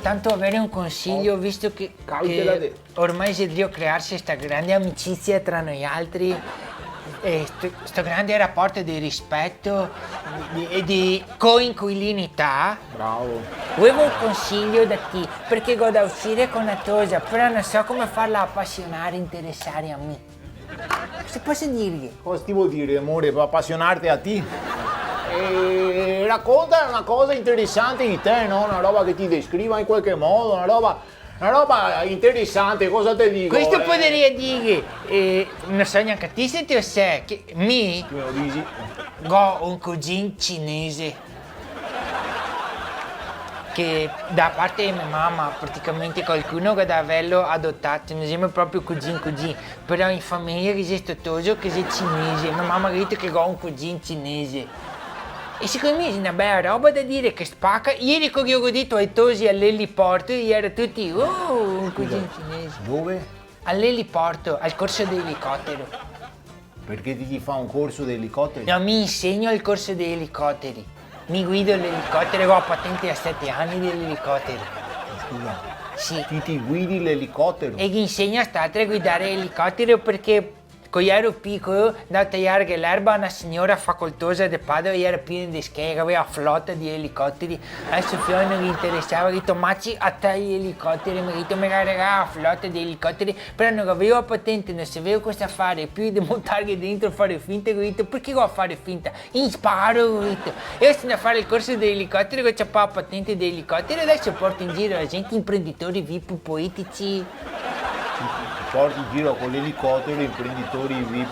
soltanto avere un consiglio, visto che ormai si deve crearsi questa grande amicizia tra noi altri, e sto grande rapporto di rispetto e di coinquilinità. Bravo. Avevo un consiglio da te, perché go da uscire con la Tosa, però non so come farla appassionare, interessare a me. Cosa posso dirgli? Cosa ti vuol dire, amore, per appassionarti a te? Racconta una cosa interessante di te, no? Una roba che ti descriva in qualche modo, una roba interessante, cosa ti dico? Questo potrei dire, non so neanche a te se ti sai, che me Me lo dici? ho un cugino cinese che da parte di mia mamma, praticamente qualcuno che da averlo adottato, non sembra proprio cugino, però in famiglia esiste Toso che è cinese, mia mamma ha detto che ho un cugino cinese. E secondo me è una bella roba da dire che spacca. Ieri che ho detto ai Tosi all'eliporto, erano tutti, un cugino cinese. Dove? All'eliporto, al corso di elicottero. Perché ti fa un corso di elicotteri? No, mi insegno il corso di elicotteri. Mi guido l'elicottero, ho patente a 7 anni dell'elicottero. Scusa, Sì. ti guidi l'elicottero? E gli insegno a state a guidare l'elicottero perché quando ero piccolo, da tagliare l'erba a una signora facoltosa di Padova, era piena di scheghe, aveva flotta di elicotteri. Adesso Fiona non gli interessava, ha detto Macci a te gli elicotteri, mi ha detto mega raga, flotta di elicotteri, però non avevo patente, non sapevo cosa fare, più di montarli dentro, fare finta, ho detto perché devo fare finta? Imparo, ho detto. E io sono a fare il corso di elicottero, che c'ho la patente di elicottero, adesso porto in giro la gente, imprenditori VIP poetici. Porti in giro con l'elicottero imprenditori VIP.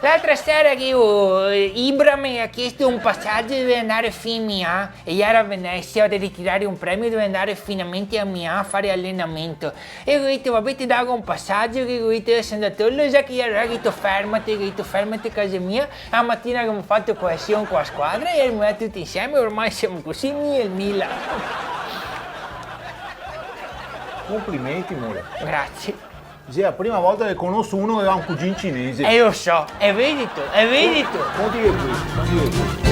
L'altra sera che Ibra mi ha chiesto un passaggio dove andare fin Mia e io ero a Venezia da ritirare un premio dove andare finalmente a Mia a fare allenamento. E ho detto vabbè ti dago un passaggio che ho detto sono andato lo sa che io ho detto fermati a casa mia. La mattina che abbiamo fatto coesione con la squadra e eravamo tutti insieme, ormai siamo così Mia e il Milan. Complimenti, amore. Grazie. Sì, è la prima volta che conosco uno che ha un cugino cinese. E lo so, è veduto. Conti che questo.